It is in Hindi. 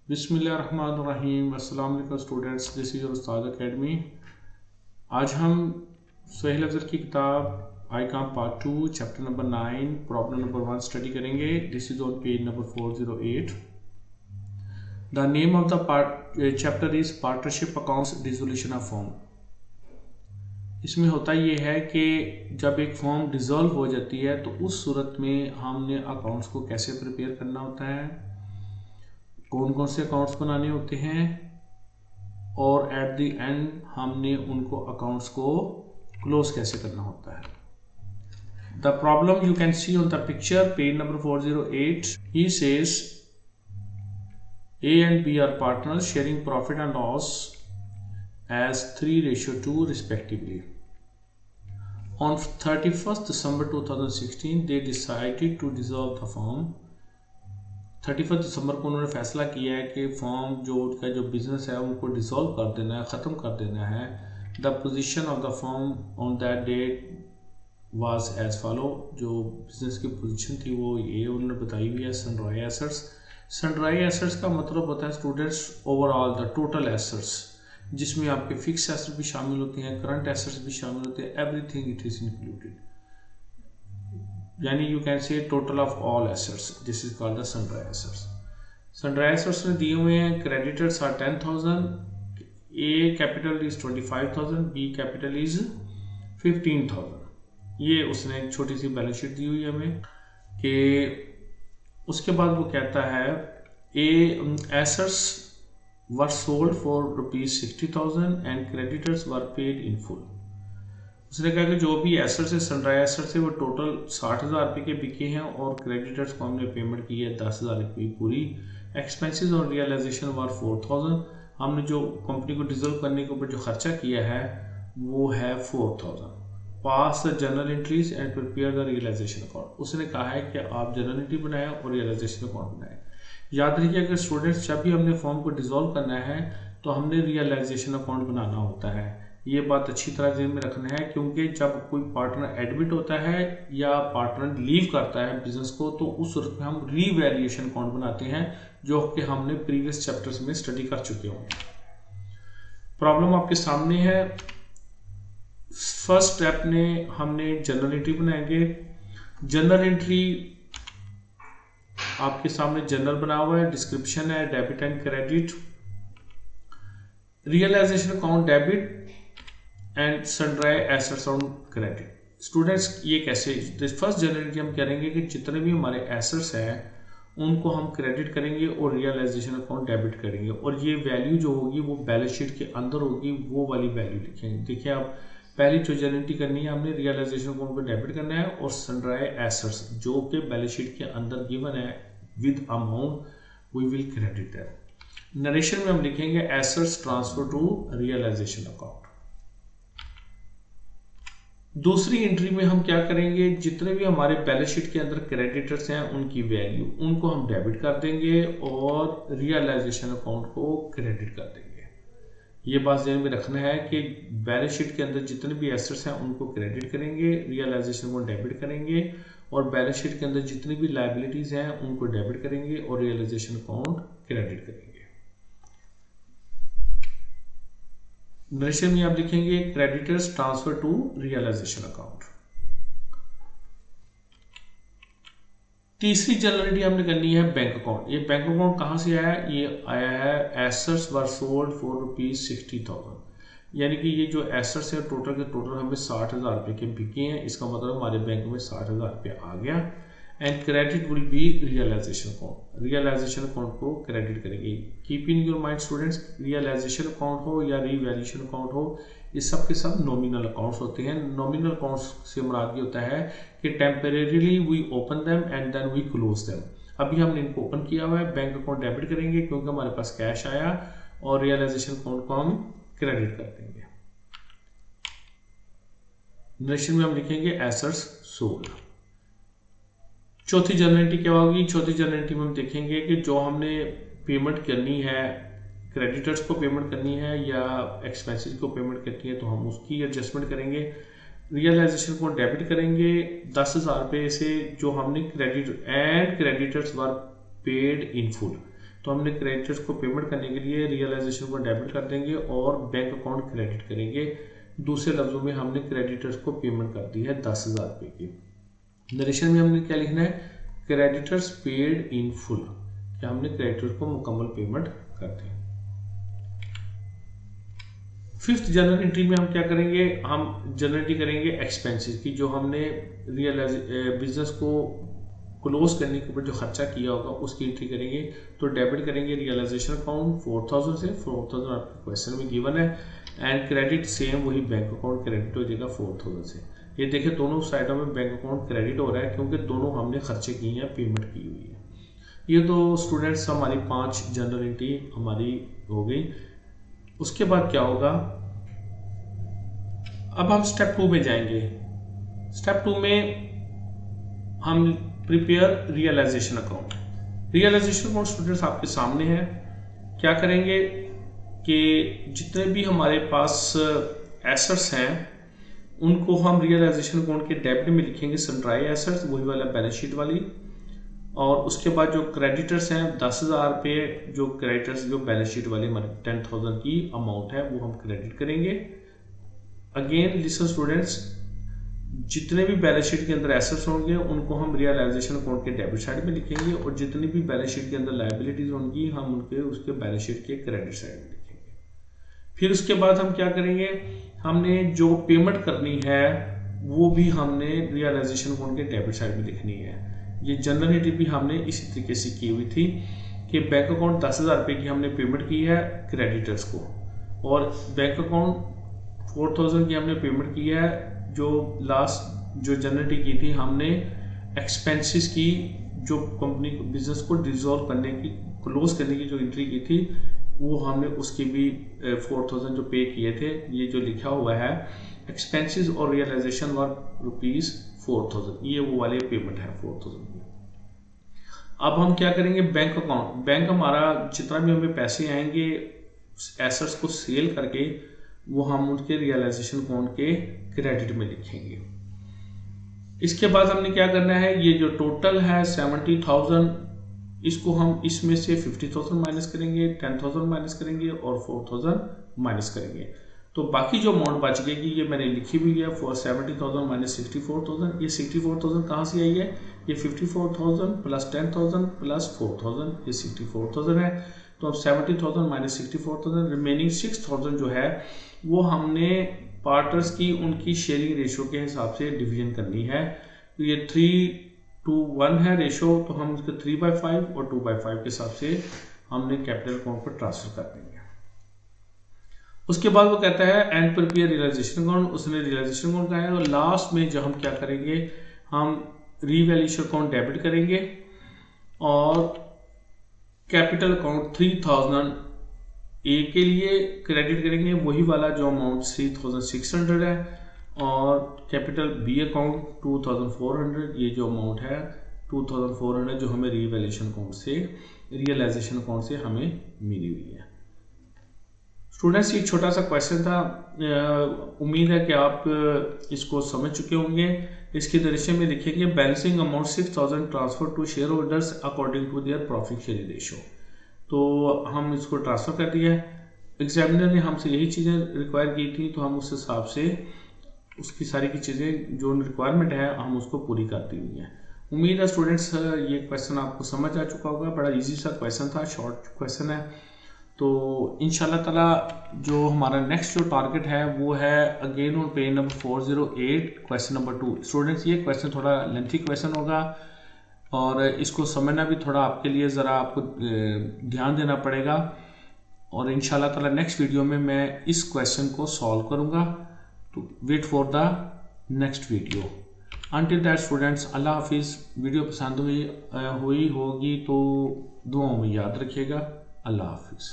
बिस्मिल्लाहिर्रहमानिर्रहीम। अस्सलाम वालेकुम students, this is your Ustad academy. आज हम सोहेल अफजल की किताब I com part 2 chapter number 9 problem number 1 study करेंगे। This is on page number 408। The name of the chapter is partnership accounts dissolution of firm. इसमें होता ये है कि जब एक फर्म डिसॉल्व हो जाती है तो उस सूरत में हमने अकाउंट्स को कैसे प्रिपेयर करना होता है, कौन कौन से अकाउंट्स बनाने होते हैं, और एट द एंड हमने उनको अकाउंट्स को क्लोज कैसे करना होता है। The problem you can see on the picture page number 408। He says A and B are partners sharing profit and loss as 3:2 respectively. On 31st December 2016 they decided to dissolve the firm. 31 दिसंबर को उन्होंने फैसला किया है कि फर्म जो उनका जो बिजनेस है उनको डिसॉल्व कर देना है, ख़त्म कर देना है। The position of the firm on that date was as follow. जो बिजनेस की पोजीशन थी वो ये उन्होंने बताई हुई है, सनराइज एसेट्स। सनराइज एसेट्स का मतलब होता है students overall the total assets, जिसमें आपके फिक्स एसेट्स भी शामिल होते हैं, करंट एसेट्स भी शामिल होते हैं, एवरीथिंग इट इज इंक्लूडेड, यानी you can say total of all assets. This is called the sundry assets. Sundry assets में दिए हुए हैं creditors are 10,000, A capital is 25,000, B capital is 15,000। ये उसने एक छोटी सी बैलेंस शीट दी हुई है हमें कि उसके बाद वो कहता है assets were sold for ₹60,000 and creditors were paid in full. उसने कहा कि जो भी एसेट्स है सनराइज एसेट्स है वो टोटल 60,000 रुपये के बिके हैं और क्रेडिटर्स को हमने पेमेंट की है 10,000 रुपये पूरी। एक्सपेंसेस और रियलाइजेशन वर 4,000। हमने जो कंपनी को डिसॉल्व करने के ऊपर जो खर्चा किया है वो है 4,000। Pass the journal entries and prepare the realization account. उसने कहा है कि आप जर्नल एंट्री बनाएं और रियलाइजेशन अकाउंट बनाएं। याद रखिए कि स्टूडेंट्स जब भी हमने फॉर्म को डिसॉल्व करना है तो हमने रियलाइजेशन अकाउंट बनाना होता है। ये बात अच्छी तरह ध्यान में रखना है, क्योंकि जब कोई पार्टनर एडमिट होता है या पार्टनर लीव करता है बिजनेस को तो उस सूरत में हम रीवैल्यूएशन अकाउंट बनाते हैं, जो कि हमने प्रीवियस चैप्टर्स में स्टडी कर चुके होंगे। प्रॉब्लम आपके सामने है। फर्स्ट स्टेप में हमने जर्नल एंट्री बनाएंगे। जर्नल एंट्री आपके सामने जर्नल बना हुआ है, डिस्क्रिप्शन है, debit and credit, realisation account debit and sundry assets on credit. Students ये कैसे, फर्स्ट जर्नल एंट्री हम करेंगे कि जितने भी हमारे एसेट्स हैं उनको हम क्रेडिट करेंगे और रियलाइजेशन अकाउंट डेबिट करेंगे, और ये वैल्यू जो होगी वो बैलेंस शीट के अंदर होगी, वो वाली वैल्यू लिखेंगे। देखिए आप पहली जो जर्नल एंट्री करनी है हमने रियलाइजेशन अकाउंट को डेबिट करना है और सनराइज एसेट्स जो कि बैलेंस शीट के अंदर गिवन है with amount we will credit that. Narration में हम लिखेंगे assets transfer to realisation account. दूसरी एंट्री में हम क्या करेंगे, जितने भी हमारे बैलेंस शीट के अंदर क्रेडिटर्स हैं उनकी वैल्यू उनको हम डेबिट कर देंगे और रियलाइजेशन अकाउंट को क्रेडिट कर देंगे। ये बात ध्यान में रखना है कि बैलेंस शीट के अंदर जितने भी एसेट्स हैं उनको क्रेडिट करेंगे, रियलाइजेशन को डेबिट करेंगे, और बैलेंस शीट के अंदर जितनी भी लायबिलिटीज हैं उनको डेबिट करेंगे और रियलाइजेशन अकाउंट क्रेडिट करेंगे। नरेशन में आप लिखेंगे creditors transfer to realisation account. तीसरी जर्नल एंट्री हमने करनी है बैंक अकाउंट। ये बैंक अकाउंट कहाँ से आया, ये आया है एसेट्स वर सोल्ड फॉर ₹60,000, यानी कि ये जो एसेट्स है टोटल के टोटल हमें 60,000 रुपये के बिके हैं। इसका मतलब हमारे बैंक में 60,000 रुपये आ गया। And credit will be realisation account. Realisation account को क्रेडिट करेंगे। Keep in your mind students, realisation account हो या रिवैल्यूएशन अकाउंट हो, ये सब के सब नॉमिनल अकाउंट्स होते हैं। नॉमिनल अकाउंट्स से मुराद ये होता है कि temporarily we open them and then we close them. अभी हमने इनको ओपन किया हुआ है, बैंक अकाउंट डेबिट करेंगे क्योंकि हमारे पास कैश आया, और रियलाइजेशन अकाउंट को हम क्रेडिट कर देंगे। नरेशन में हम लिखेंगे एसेट्स सोल्ड। चौथी जर्नल एंट्री क्या होगी, चौथी जर्नल एंट्री में हम देखेंगे कि जो हमने पेमेंट करनी है, क्रेडिटर्स को पेमेंट करनी है या एक्सपेंसेस को पेमेंट करनी है, तो हम उसकी एडजस्टमेंट करेंगे। रियलाइजेशन को डेबिट करेंगे 10,000 रुपये से जो हमने credit and creditors were paid in full, तो हमने क्रेडिटर्स को पेमेंट करने के लिए रियलाइजेशन को डेबिट कर देंगे और बैंक अकाउंट क्रेडिट करेंगे। दूसरे लफ्जों में हमने क्रेडिटर्स को पेमेंट कर दी है 10,000 रुपये की। नरेशन में हमने क्या लिखना है, क्रेडिटर्स पेड इन फुल, क्या हमने क्रेडिटर्स को मुकम्मल पेमेंट कर दी। फिफ्थ जनरल एंट्री में हम क्या करेंगे, हम जनरल एंट्री करेंगे एक्सपेंसेस की, जो हमने बिजनेस को क्लोज करने के ऊपर जो खर्चा किया होगा उसकी एंट्री करेंगे। तो डेबिट करेंगे रियलाइजेशन अकाउंट 4,000 से, 4,000 आपके क्वेश्चन में गिवन है, एंड क्रेडिट सेम वही बैंक अकाउंट क्रेडिट हो जाएगा 4,000 से। ये देखिए दोनों साइडों में बैंक अकाउंट क्रेडिट हो रहा है क्योंकि दोनों हमने खर्चे किए हैं, पेमेंट की हुई है। ये तो स्टूडेंट्स हमारी 5 जनरल एंट्री हमारी हो गई। उसके बाद क्या होगा, अब हम स्टेप 2 में जाएंगे। स्टेप 2 में हम prepare realisation account. Realisation account students आपके सामने है। क्या करेंगे कि जितने भी हमारे पास एसेट्स हैं उनको हम रियलाइजेशन अकाउंट के डेबिट में लिखेंगे सन्ड्राई एसेट्स, वही वाला बैलेंस शीट वाली। और उसके बाद जो क्रेडिटर्स हैं 10,000 रुपये, जो क्रेडिटर्स जो बैलेंस शीट वाली हमारी 10,000 की अमाउंट है वो हम क्रेडिट करेंगे। अगेन लिसन स्टूडेंट्स, जितने भी बैलेंस शीट के अंदर एसेट्स होंगे उनको हम रियलाइजेशन अकाउंट के डेबिट साइड में लिखेंगे और जितनी भी बैलेंस शीट के अंदर लायबिलिटीज होंगी हम उनके उसके बैलेंस शीट के क्रेडिट साइड में लिखेंगे। फिर उसके बाद हम क्या करेंगे, हमने जो पेमेंट करनी है वो भी हमने रियलाइजेशन अकाउंट के डेबिट साइड में लिखनी है। ये जनरल एंट्री भी हमने इसी तरीके से की हुई थी कि बैंक अकाउंट 10,000 रुपये की हमने पेमेंट की है क्रेडिटर्स को, और बैंक अकाउंट 4,000 की हमने पेमेंट की है। जो लास्ट जो जनरल एंट्री की थी हमने एक्सपेंसेस की, जो कंपनी बिजनेस को डिसॉल्व करने की क्लोज करने की जो एंट्री की थी वो हमने उसकी भी 4,000 जो पे किए थे, ये जो लिखा हुआ है एक्सपेंसेस और रियलाइजेशन वर ₹4,000, ये वो वाले पेमेंट है 4,000 की। अब हम क्या करेंगे, बैंक अकाउंट, बैंक हमारा जितना भी हमें पैसे आएंगे एसेट्स को सेल करके वो हम उनके रियलाइजेशन अकाउंट के क्रेडिट में लिखेंगे। इसके बाद हमने क्या करना है, ये जो टोटल है 70,000, इसको हम इसमें से 50,000 माइनस करेंगे, 10,000 माइनस करेंगे और 4,000 माइनस करेंगे। तो बाकी जो अमाउंट बच गई ये मैंने लिखी हुई है 70,000 माइनस 64,000। ये 64,000 कहाँ से आई है, ये 54,000 प्लस 10,000 प्लस 4,000, ये 64,000 है। तो अब 70,000 माइनस 64,000, रिमेनिंग 6,000 जो है वो हमने पार्टनर्स की उनकी शेयरिंग रेशो के हिसाब से डिवीजन करनी है। तो ये 3:1 है रेशो, तो हम उसके 3/5 और 2/5 के हिसाब से हमने कैपिटल अकाउंट पर ट्रांसफर कर देंगे। उसके बाद वो कहता है एंड प्रिपेयर रियलाइजेशन अकाउंट, उसने रियलाइजेशन अकाउंट कहा है। और लास्ट में जो हम क्या करेंगे, हम रीवैल्यूएशन अकाउंट डेबिट करेंगे और कैपिटल अकाउंट 3,000 ए के लिए क्रेडिट करेंगे, वही वाला जो अमाउंट 3,600 है, और कैपिटल बी अकाउंट 2,400, ये जो अमाउंट है 2,400 जो हमें रीवैल्यूएशन अकाउंट से रियलाइजेशन अकाउंट से हमें मिली हुई है। स्टूडेंट्स ये छोटा सा क्वेश्चन था, उम्मीद है कि आप इसको समझ चुके होंगे। इसके दृश्य में लिखेंगे balancing amount 6,000 transfer to shareholders according to their profit sharing ratio. तो हम इसको ट्रांसफर कर दिया है, एग्जामिनर ने हमसे यही चीज़ें रिक्वायर की थी, तो हम उस हिसाब से उसकी सारी की चीज़ें जो रिक्वायरमेंट है हम उसको पूरी करती हुई हैं। उम्मीद है स्टूडेंट्स ये क्वेश्चन आपको समझ आ चुका होगा, बड़ा इजी सा क्वेश्चन था, शॉर्ट क्वेश्चन है। तो इंशाल्लाह ताला जो हमारा नेक्स्ट जो टारगेट है वो है again on page number 408 question number 2। Students ये क्वेश्चन थोड़ा लेंथी क्वेश्चन होगा और इसको समझना भी थोड़ा आपके लिए ज़रा आपको ध्यान देना पड़ेगा, और इंशाल्लाह ताला नेक्स्ट वीडियो में मैं इस क्वेश्चन को सॉल्व करूँगा। तो wait for the next video. Until that students, अल्लाह हाफिज़। वीडियो पसंद हुई होगी तो दुआओं में याद रखिएगा। अल्लाह हाफिज़।